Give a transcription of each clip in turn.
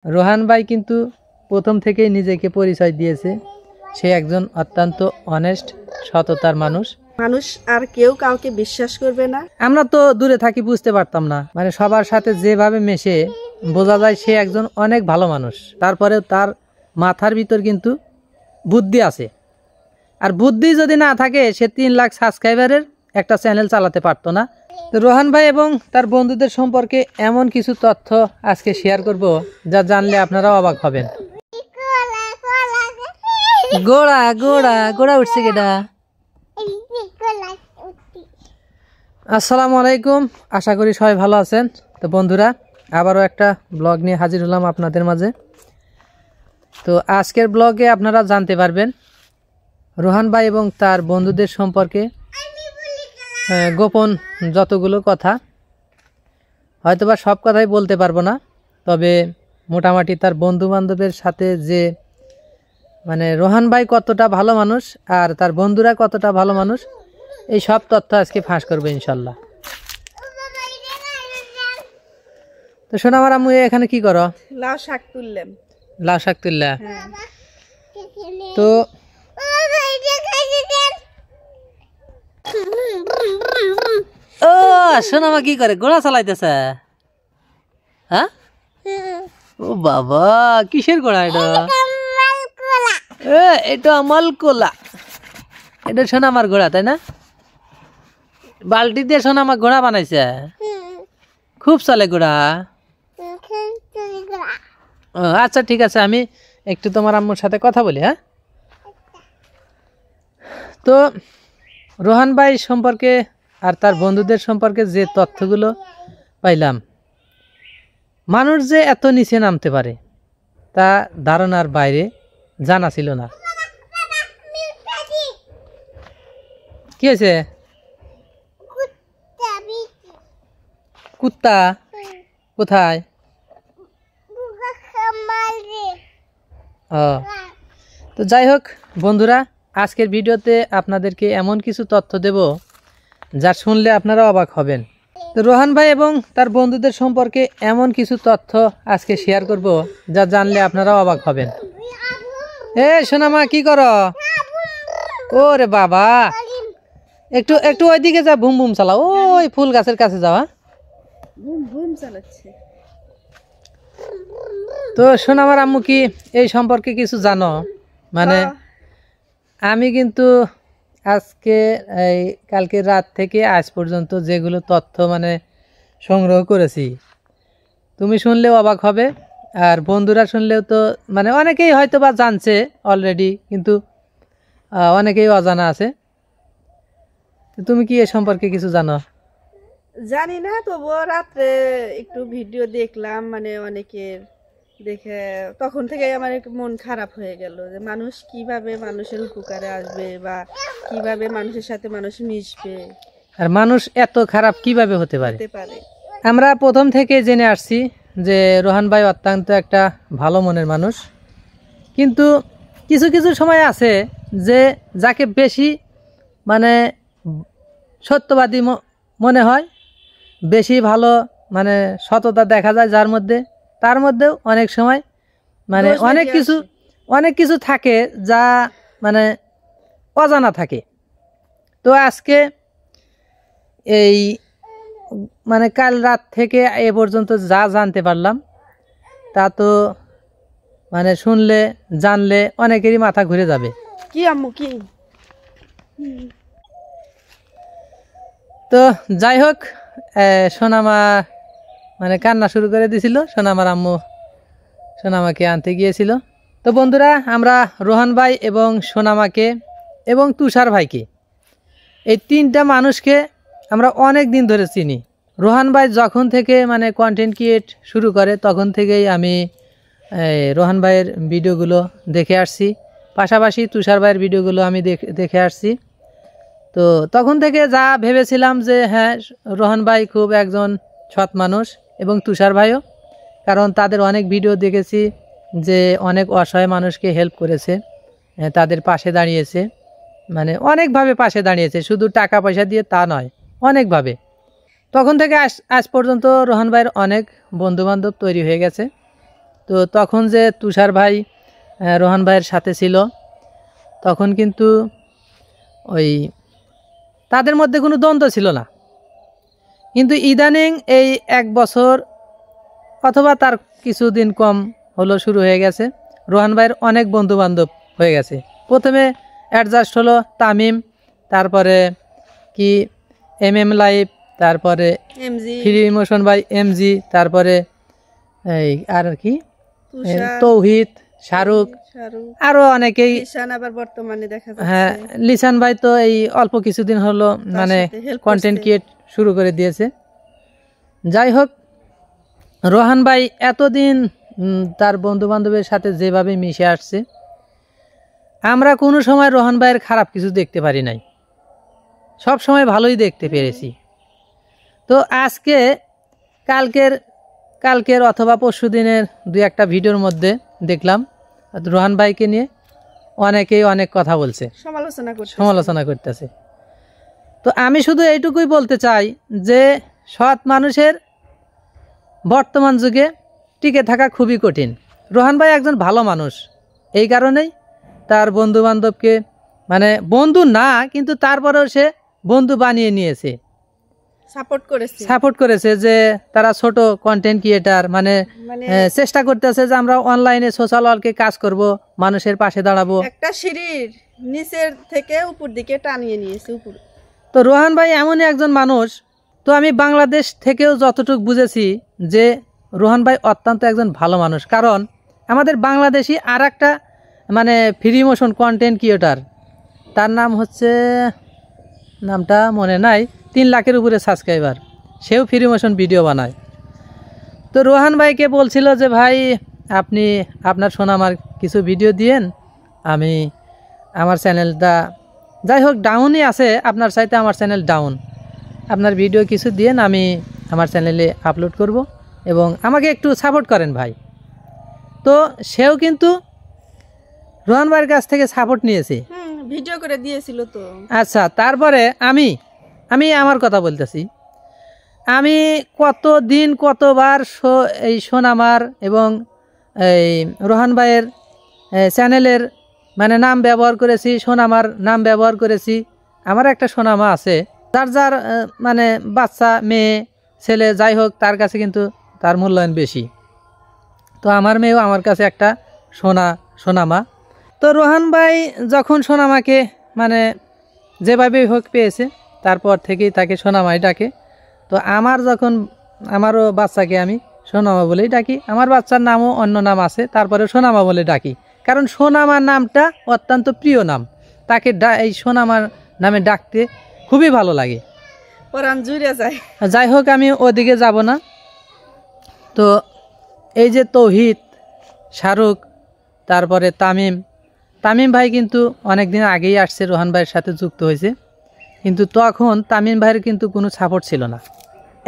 রোহান ভাই কিন্তু প্রথম থেকেই নিজেকে পরিচয় দিয়েছে সে একজন অত্যন্ত অনেস্ট সততার মানুষ। মানুষ আর কেউ কাউকে বিশ্বাস করবে না। আমরা তো দূরে থাকি বুঝতে পারতাম না, মানে সবার সাথে যেভাবে মেশে বোঝা যায় সে একজন অনেক ভালো মানুষ। তারপরে তার মাথার ভিতর কিন্তু বুদ্ধি আছে, আর বুদ্ধি যদি না থাকে সে 3 লাখ সাবস্ক্রাইবারের একটা চ্যানেল চালাতে পারতো না। তো রোহান ভাই এবং তার বন্ধুদের সম্পর্কে এমন কিছু তথ্য আজকে শেয়ার করব যা জানলে আপনারা অবাক হবেন। গোড়া গোড়া গোড়া উঠছে কেডা? আসসালামু আলাইকুম, আশা করি সবাই ভালো আছেন। তো বন্ধুরা, আবারও একটা ব্লগ নিয়ে হাজির হলাম আপনাদের মাঝে। তো আজকের ব্লগে আপনারা জানতে পারবেন রোহান ভাই এবং তার বন্ধুদের সম্পর্কে গোপন যতগুলো কথা, হয়তোবা সব কথাই বলতে পারবো না, তবে মোটামুটি তার বন্ধু বান্ধবের সাথে যে মানে রোহান ভাই কতটা ভালো মানুষ আর তার বন্ধুরা কতটা ভালো মানুষ, এই সব তথ্য আজকে ফাঁস করবে ইনশাল্লাহ। তো শোনো আমার আম্মু, এখানে কি করো? লাউ শাক তুললাম। লাউ শাক তুললা? তো ও শোনো আমার কি করে, ঘোড়া চালাইতেছে? হ্যাঁ, ও বাবা, কিসের ঘোড়া এটা? এটা মালকোলা, এটা শোনা আমার ঘোড়া, তাই না? বালতি দিয়ে শোনা আমার ঘোড়া বানাইছে, খুব চলে ঘোড়া। ও আচ্ছা ঠিক আছে, আমি একটু তোমার আম্মুর সাথে কথা বলি। হ্যাঁ, তো রোহান ভাই সম্পর্কে আর তার বন্ধুদের সম্পর্কে যে তথ্যগুলো পাইলাম, মানুষ যে এত নিচে নামতে পারে তা ধারণার বাইরে, জানা ছিল না। কি হয়েছে? কুত্তা কোথায়? ও, তো যাই হোক বন্ধুরা, আজকের ভিডিওতে আপনাদেরকে এমন কিছু তথ্য দেব যা শুনলে আপনারা অবাক হবেন। তো রোহান ভাই এবং তার বন্ধুদের সম্পর্কে এমন কিছু তথ্য আজকে শেয়ার করব যা জানলে আপনারা অবাক হবেন। এ সোনামা, কি করো? ওরে বাবা, একটু একটু ওইদিকে যা, বুম বুম চালাও, ওই ফুল গাছের কাছে যাওয়া। বুম বুম চালাচ্ছে। তো সোনামার আম্মু কি এই সম্পর্কে কিছু জানো? মানে আমি কিন্তু আজকে এই কালকে রাত থেকে আজ পর্যন্ত যেগুলো তথ্য মানে সংগ্রহ করেছি, তুমি শুনলেও অবাক হবে, আর বন্ধুরা শুনলেও তো মানে অনেকেই হয়তো বা জানছে অলরেডি, কিন্তু অনেকেই অজানা আছে। তুমি কি এ সম্পর্কে কিছু জানো? জানি না, তবুও রাত্রে একটু ভিডিও দেখলাম, মানে অনেকের দেখে তখন থেকে আমার একটু মন খারাপ হয়ে গেল যে মানুষ কিভাবে মানুষের উপকারে আসবে বা কিভাবে মানুষের সাথে মানুষ মিশবে, আর মানুষ এত খারাপ কিভাবে হতে পারে। পারে। আমরা প্রথম থেকে জেনে আসছি যে রোহান ভাই অত্যন্ত একটা ভালো মনের মানুষ, কিন্তু কিছু কিছু সময় আছে যে যাকে বেশি মানে সত্যবাদী মনে হয়, বেশি ভালো মানে সততা দেখা যায় যার মধ্যে, তার মধ্যেও অনেক সময় মানে অনেক কিছু থাকে যা মানে অজানা থাকে। তো আজকে এই মানে কাল রাত থেকে এ পর্যন্ত যা জানতে পারলাম তা তো মানে শুনলে জানলে অনেকেরই মাথা ঘুরে যাবে। কি আম্মু কি? তো যাই হোক, সোনামা মানে কান্না শুরু করে দিছিল, সোনামার আম্মু সোনামাকে আনতে গিয়েছিল। তো বন্ধুরা, আমরা রোহান ভাই এবং সোনামাকে এবং তুষার ভাইকে, এই 3টা মানুষকে আমরা অনেক দিন ধরে চিনি। রোহান ভাই যখন থেকে মানে কন্টেন্ট ক্রিয়েট শুরু করে তখন থেকেই আমি রোহান ভাইয়ের ভিডিওগুলো দেখে আসছি, পাশাপাশি তুষার ভাইয়ের ভিডিওগুলো আমি দেখে আসছি। তো তখন থেকে যা ভেবেছিলাম যে হ্যাঁ, রোহান ভাই খুব একজন সৎ মানুষ এবং তুষার ভাইও, কারণ তাদের অনেক ভিডিও দেখেছি যে অনেক অসহায় মানুষকে হেল্প করেছে, তাদের পাশে দাঁড়িয়েছে, মানে অনেকভাবে পাশে দাঁড়িয়েছে, শুধু টাকা পয়সা দিয়ে তা নয়, অনেকভাবে। তখন থেকে আজ পর্যন্ত রোহান ভাইয়ের অনেক বন্ধুবান্ধব তৈরি হয়ে গেছে। তো তখন যে তুষার ভাই রোহান ভাইয়ের সাথে ছিল, তখন কিন্তু ওই তাদের মধ্যে কোনো দ্বন্দ্ব ছিল না। কিন্তু ইদানিং এই 1 বছর অথবা তার কিছুদিন কম হলো শুরু হয়ে গেছে, রোহান ভাইয়ের অনেক বন্ধু বান্ধব হয়ে গেছে। প্রথমে অ্যাডজাস্ট হলো তামিম, তারপরে কি MM লাইভ, তারপরে এমজি, ফ্রি ইমোশন ভাই MG, তারপরে এই আর কি তুষার, তৌহিদ, শাহরুখ, শাহরুখ, আরও অনেকেই। ঈশান আবার বর্তমানে দেখা যাচ্ছে। হ্যাঁ, লিসান ভাই তো এই অল্প কিছুদিন হলো মানে সাথে help কন্টেন্ট করছে। ক্রিয়েট শুরু করে দিয়েছে। যাই হোক, রোহান ভাই এতদিন তার বন্ধু বান্ধবের সাথে যেভাবে মিশে আসছে, আমরা কোনো সময় রোহান ভাইয়ের খারাপ কিছু দেখতে পারি নাই, সব সময় ভালোই দেখতে পেরেছি। তো আজকে কালকের অথবা পরশু দিনের 2-1টা ভিডিওর মধ্যে দেখলাম রোহান ভাইকে নিয়ে অনেকেই অনেক কথা বলছে, সমালোচনা করতেছে। তো আমি শুধু এইটুকুই বলতে চাই যে সৎ মানুষের বর্তমান যুগে টিকে থাকা খুবই কঠিন। রোহান ভাই একজন ভালো মানুষ, এই কারণেই তার বন্ধু বান্ধবকে, মানে বন্ধু না কিন্তু তারপরেও সে বন্ধু বানিয়ে নিয়েছে, সাপোর্ট করেছে যে তারা ছোট কন্টেন্ট ক্রিয়েটার, মানে চেষ্টা করতেছে যে আমরা অনলাইনে সোশ্যাল ওয়ার্কে কাজ করব, মানুষের পাশে দাঁড়াবো, একটা সিঁড়ির নিচের থেকে উপর দিকে টানিয়ে নিয়েছে উপর। তো রোহান ভাই এমনই একজন মানুষ। তো আমি বাংলাদেশ থেকেও যতটুকু বুঝেছি যে রোহান ভাই অত্যন্ত একজন ভালো মানুষ, কারণ আমাদের বাংলাদেশি আর একটা মানে ফ্রি মোশন কন্টেন্ট ক্রিয়েটার, তার নাম হচ্ছে, নামটা মনে নাই, 3 লাখের উপরে সাবস্ক্রাইবার, সেও ফ্রি মোশন ভিডিও বানায়। তো রোহান ভাইকে বলছিল যে ভাই আপনি আপনার সোনামার কিছু ভিডিও দিয়েন, আমি আমার চ্যানেলটা যাই হোক ডাউনই আছে, আপনার চাইতে আমার চ্যানেল ডাউন, আপনার ভিডিও কিছু দিয়েন, আমি আমার চ্যানেলে আপলোড করব এবং আমাকে একটু সাপোর্ট করেন ভাই। তো সেও কিন্তু রোহান ভাইয়ের কাছ থেকে সাপোর্ট নিয়েছে, ভিডিও করে দিয়েছিল তো। আচ্ছা, তারপরে আমি আমার কথা বলতেছি, আমি কতদিন কতবার এই সোনামার এবং এই রোহান ভাইয়ের চ্যানেলের মানে নাম ব্যবহার করেছি, সোনামার নাম ব্যবহার করেছি। আমার একটা সোনামা আছে, যার মানে বাচ্চা, মেয়ে, ছেলে যাই হোক, তার কাছে কিন্তু তার মূল্যায়ন বেশি। তো আমার মেয়েও আমার কাছে একটা সোনামা। তো রোহান ভাই যখন সোনামাকে মানে যেভাবে হোক পেয়েছে, তারপর থেকেই তাকে সোনামাই ডাকে। তো আমারও বাচ্চাকে আমি সোনামা বলেই ডাকি, আমার বাচ্চার নামও অন্য নাম আছে, তারপরে সোনামা বলে ডাকি, কারণ সোনামা নামটা অত্যন্ত প্রিয় নাম, তাকে এই সোনামা নামে ডাকতে খুবই ভালো লাগে, পরাণ জুড়ে যায়। যাই হোক, আমি ওদিকে যাব না। তো এই যে তৌহিদ, শাহরুখ, তারপরে তামিম ভাই কিন্তু অনেক দিন আগেই আসছে, রোহান ভাইয়ের সাথে যুক্ত হয়েছে, কিন্তু তখন তামিম ভাইয়ের কিন্তু কোনো সাপোর্ট ছিল না,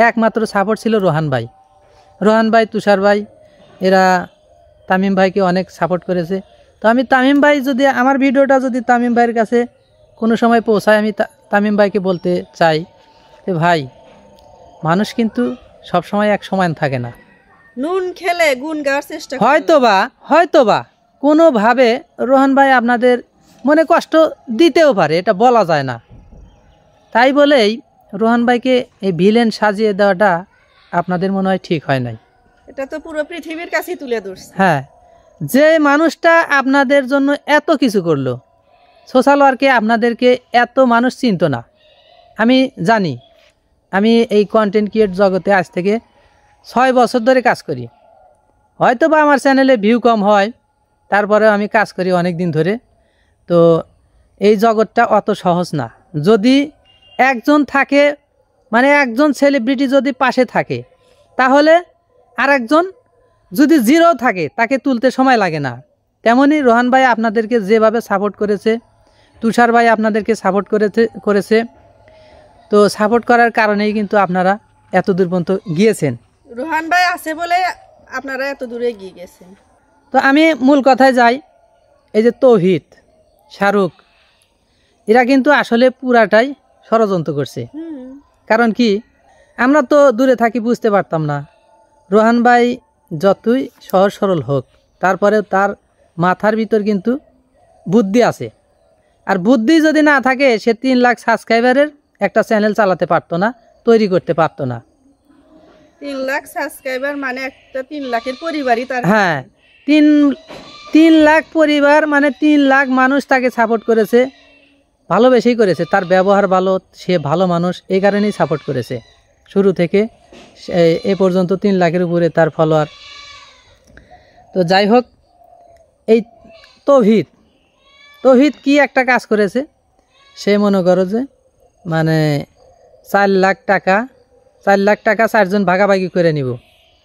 একমাত্র সাপোর্ট ছিল রোহান ভাই, তুষার ভাই, এরা তামিম ভাইকে অনেক সাপোর্ট করেছে। তো আমি তামিম ভাই, যদি আমার ভিডিওটা যদি তামিম ভাইয়ের কাছে কোনো সময় পৌঁছায়, আমি তামিম ভাইকে বলতে চাই যে ভাই, মানুষ কিন্তু সবসময় এক সমান থাকে না, নুন খেলে গুণ গাওয়ার চেষ্টা হয়তোবা কোনোভাবে রোহান ভাই আপনাদের মনে কষ্ট দিতেও পারে, এটা বলা যায় না। তাই বলেই রোহান ভাইকে এই ভিলেন সাজিয়ে দেওয়াটা আপনাদের মনে হয় ঠিক হয় নাই। এটা তো পুরো পৃথিবীর কাছেই তুলে ধরছে। হ্যাঁ, যে মানুষটা আপনাদের জন্য এত কিছু করলো, সোশ্যাল ওয়ার্কে আপনাদেরকে এত মানুষ চিনত না। আমি জানি, আমি এই কন্টেন্ট ক্রিয়েট জগতে আজ থেকে 6 বছর ধরে কাজ করি, হয়তো বা আমার চ্যানেলে ভিউ কম হয়, তারপরে আমি কাজ করি অনেক দিন ধরে। তো এই জগৎটা অত সহজ না, যদি একজন থাকে, মানে একজন সেলিব্রিটি যদি পাশে থাকে, তাহলে আরেকজন যদি জিরো থাকে, তাকে তুলতে সময় লাগে না। তেমনি রোহান ভাই আপনাদেরকে যেভাবে সাপোর্ট করেছে, তুষার ভাই আপনাদেরকে সাপোর্ট করেছে, তো সাপোর্ট করার কারণেই কিন্তু আপনারা এত দূর পর্যন্ত গিয়েছেন। রোহান ভাই আছে বলে আপনারা এত দূরে এগিয়ে গেছেন। তো আমি মূল কথায় যাই, এই যে তৌহিদ, শাহরুখ, এরা কিন্তু আসলে পুরাটাই ষড়যন্ত্র করছে। কারণ কি, আমরা তো দূরে থাকি, বুঝতে পারতাম না। রোহান ভাই যতই সহজ সরল হোক, তারপরে তার মাথার ভিতর কিন্তু বুদ্ধি আছে। আর বুদ্ধি যদি না থাকে, সে 3 লাখ সাবস্ক্রাইবারের একটা চ্যানেল চালাতে পারতো না, তৈরি করতে পারতো না। 3 লাখ সাবস্ক্রাইবার মানে একটা 3 লাখের পরিবারই তার। হ্যাঁ, 3 লাখ পরিবার মানে 3 লাখ মানুষ তাকে সাপোর্ট করেছে, ভালোবেসেই করেছে। তার ব্যবহার ভালো, সে ভালো মানুষ, এই কারণেই সাপোর্ট করেছে শুরু থেকে এ পর্যন্ত 3 লাখের উপরে তার ফলোয়ার। তো যাই হোক, এই তৌহিদ কি একটা কাজ করেছে, সে মনে করো যে মানে 4 লাখ টাকা 4 জন ভাগাভাগি করে নিব।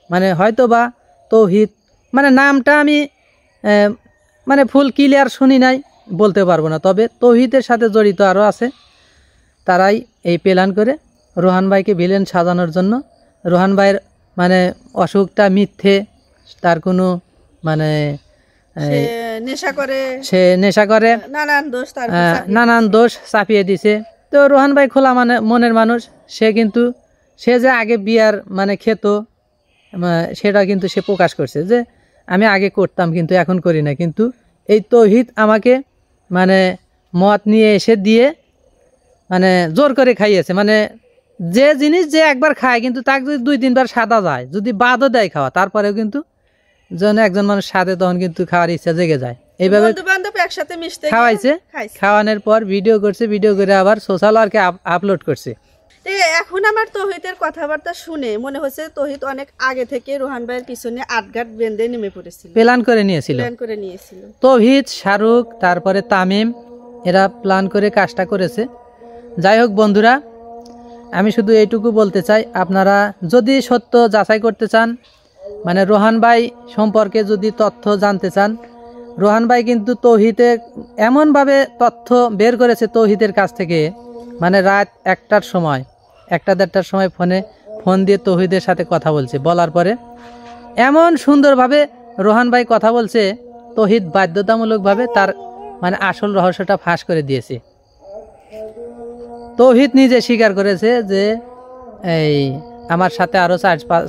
মানে হয়তো বা তৌহিদ, মানে নামটা আমি মানে ফুল ক্লিয়ার শুনি নাই, বলতে পারবো না। তবে তৌহিদের সাথে জড়িত আরও আছে, তারাই এই প্ল্যান করে রোহান ভাইকে ভিলেন সাজানোর জন্য। রোহান ভাইয়ের মানে অসুখটা মিথ্যে, তার কোনো মানে সে নেশা করে নানান দোষ চাপিয়ে দিছে। তো রোহান ভাই খোলা মানে মনের মানুষ, সে কিন্তু সে যে আগে বিয়ার মানে খেত, সেটা কিন্তু সে প্রকাশ করছে যে আমি আগে করতাম কিন্তু এখন করি না। কিন্তু এই তৌহিদ আমাকে মানে মদ নিয়ে এসে দিয়ে মানে জোর করে খাইয়েছে। মানে যে জিনিস যে একবার খায়, কিন্তু তাকে যদি 2-3 বার সাদা যায়, যদি বাদও দেয় খাওয়া, তারপরেও কিন্তু যখন একজন মানুষ সাদে, তখন কিন্তু খাওয়ার ইচ্ছা জেগে যায়। এইভাবে খাওয়াইছে, খাওয়ানোর পর ভিডিও করছে, ভিডিও করে আবার সোশ্যাল ওয়ার্কে আপলোড করছে। এখন আমার তৌহিদের কথাবার্তা শুনে মনে হচ্ছে তৌহিদ অনেক আগে থেকে রোহান ভাইয়ের পিছনে আটঘাট বেঁধে নেমে পড়েছিল, প্ল্যান করে নিয়েছিল। তৌহিদ, শাহরুখ, তারপরে তামিম, এরা প্ল্যান করে কাজটা করেছে। যাই হোক বন্ধুরা, আমি শুধু এইটুকু বলতে চাই, আপনারা যদি সত্য যাচাই করতে চান, মানে রোহান ভাই সম্পর্কে যদি তথ্য জানতে চান, রোহান ভাই কিন্তু তৌহিদে এমনভাবে তথ্য বের করেছে তৌহিদের কাছ থেকে, মানে রাত 1টার সময় 1টা-1:30টার সময় ফোন দিয়ে তৌহিদের সাথে কথা বলছে। বলার পরে এমন সুন্দরভাবে রোহান ভাই কথা বলছে, তৌহিদ বাধ্যতামূলকভাবে তার মানে আসল রহস্যটা ফাঁস করে দিয়েছে। তৌহিদ নিজে স্বীকার করেছে যে এই আমার সাথে আরও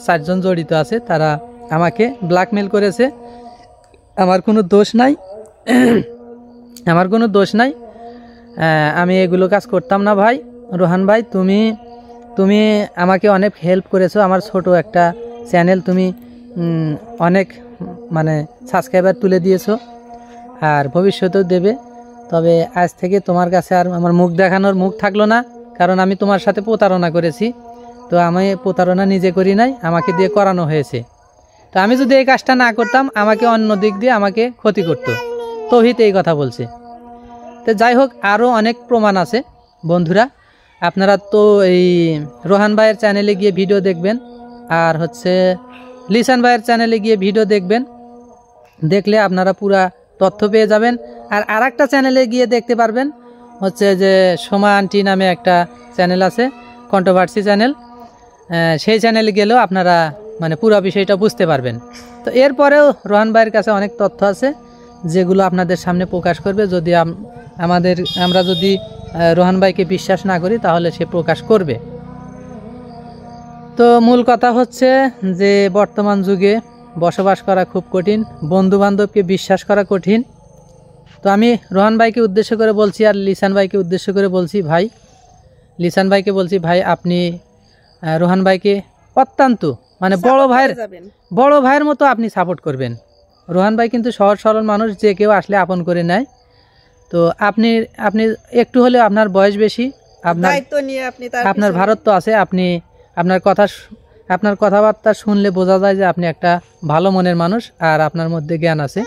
4 জন জড়িত আছে, তারা আমাকে ব্ল্যাকমেল করেছে। আমার কোনো দোষ নাই, আমার কোনো দোষ নাই, আমি এগুলো কাজ করতাম না। ভাই রোহান ভাই, তুমি আমাকে অনেক হেল্প করেছো। আমার ছোট একটা চ্যানেল তুমি অনেক মানে সাবস্ক্রাইবার তুলে দিয়েছো, আর ভবিষ্যতেও দেবে। তবে আজ থেকে তোমার কাছে আর আমার মুখ দেখানোর মুখ থাকলো না, কারণ আমি তোমার সাথে প্রতারণা করেছি। তো আমি প্রতারণা নিজে করি নাই, আমাকে দিয়ে করানো হয়েছে। তো আমি যদি এই কাজটা না করতাম, আমাকে অন্য দিক দিয়ে আমাকে ক্ষতি করতো। তৌহিদ এই কথা বলছে। তো যাই হোক, আরও অনেক প্রমাণ আছে বন্ধুরা। আপনারা তো এই রোহান ভাইয়ের চ্যানেলে গিয়ে ভিডিও দেখবেন, আর হচ্ছে লিসান ভাইয়ের চ্যানেলে গিয়ে ভিডিও দেখবেন। দেখলে আপনারা পুরা তথ্য পেয়ে যাবেন। আর আরেকটা চ্যানেলে গিয়ে দেখতে পারবেন, হচ্ছে যে সোমা আন্টি নামে একটা চ্যানেল আছে, কন্ট্রোভার্সি চ্যানেল। সেই চ্যানেলে গেলেও আপনারা মানে পুরো বিষয়টা বুঝতে পারবেন। তো এরপরেও রোহান ভাইয়ের কাছে অনেক তথ্য আছে, যেগুলো আপনাদের সামনে প্রকাশ করবে। যদি আমরা যদি রোহান ভাইকে বিশ্বাস না করি, তাহলে সে প্রকাশ করবে। তো মূল কথা হচ্ছে যে বর্তমান যুগে বসবাস করা খুব কঠিন, বন্ধু বান্ধবকে বিশ্বাস করা কঠিন। তো আমি রোহান ভাইকে উদ্দেশ্য করে বলছি, আর লিসান ভাইকে উদ্দেশ্য করে বলছি, ভাই লিসান ভাইকে বলছি, ভাই আপনি রোহান ভাইকে অত্যন্ত মানে বড় ভাইয়ের মতো আপনি সাপোর্ট করবেন। রোহান ভাই কিন্তু সহজ সরল মানুষ, যে কেউ আসলে আপন করে নেয়। তো আপনি একটু হলেও আপনার বয়স বেশি, আপনার ভারত তো আছে, আপনি আপনার কথাবার্তা শুনলে বোঝা যায় যে আপনি একটা ভালো মনের মানুষ, আর আপনার মধ্যে জ্ঞান আছে।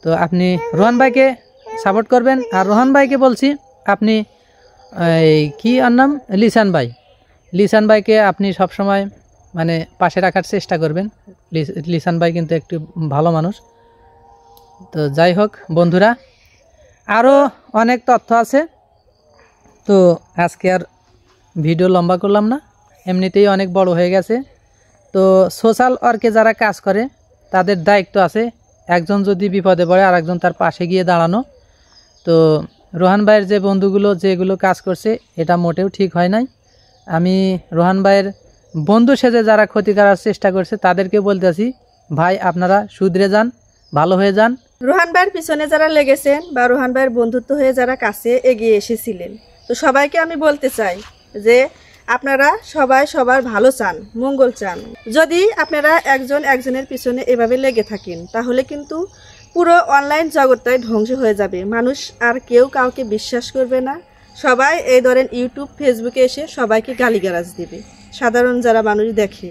তো আপনি রোহান ভাইকে সাপোর্ট করবেন। আর রোহান ভাইকে বলছি, আপনি কি আর নাম, লিসান ভাইকে আপনি সবসময় মানে পাশে রাখার চেষ্টা করবেন। লিসান ভাই কিন্তু একটু ভালো মানুষ। তো যাই হোক বন্ধুরা, আরও অনেক তথ্য আছে। তো আজকে আর ভিডিও লম্বা করলাম না, এমনিতেই অনেক বড় হয়ে গেছে। তো সোশ্যাল ওয়ার্কে যারা কাজ করে, তাদের দায়িত্ব আছে, একজন যদি বিপদে পড়ে আর একজন তার পাশে গিয়ে দাঁড়ানো। তো রোহান ভাইয়ের যে বন্ধুগুলো যেগুলো কাজ করছে, এটা মোটেও ঠিক হয় নাই। আমি রোহান ভাইয়ের বন্ধু সেজে যারা ক্ষতি করার চেষ্টা করছে তাদেরকে বলতেছি, ভাই আপনারা শুধরে যান, ভালো হয়ে যান। রোহান ভাইয়ের পিছনে যারা লেগেছেন বা রোহান ভাইয়ের বন্ধুত্ব হয়ে যারা কাছে এগিয়ে এসেছিলেন, তো সবাইকে আমি বলতে চাই যে আপনারা সবাই সবার ভালো চান, মঙ্গল চান। যদি আপনারা একজনের পিছনে এভাবে লেগে থাকেন তাহলে কিন্তু পুরো অনলাইন জগৎটাই ধ্বংস হয়ে যাবে। মানুষ আর কেউ কাউকে বিশ্বাস করবে না। সবাই এই ধরেন ইউটিউব ফেসবুকে এসে সবাইকে গালিগালাজ দিবে, সাধারণ যারা মানুষ দেখে।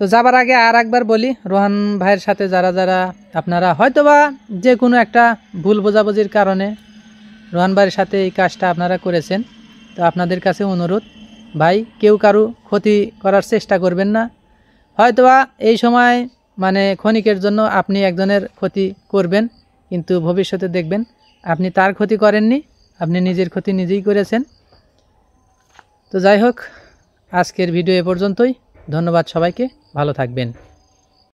তো যাবার আগে আর একবার বলি, রোহান ভাইয়ের সাথে যারা যারা আপনারা হয়তোবা যে কোনো একটা ভুল বোঝাবুঝির কারণে রোহান ভাইয়ের সাথে এই কাজটা আপনারা করেছেন, তো আপনাদের কাছে অনুরোধ, ভাই কেউ কারো ক্ষতি করার চেষ্টা করবেন না। হয়তোবা এই সময় মানে ক্ষণিকের জন্য আপনি একজনের ক্ষতি করবেন, কিন্তু ভবিষ্যতে দেখবেন আপনি তার ক্ষতি করেননি, আপনি নিজের ক্ষতি নিজেই করেছেন। তো যাই হোক, আজকের ভিডিও এ পর্যন্তই। ধন্যবাদ সবাইকে, ভালো থাকবেন।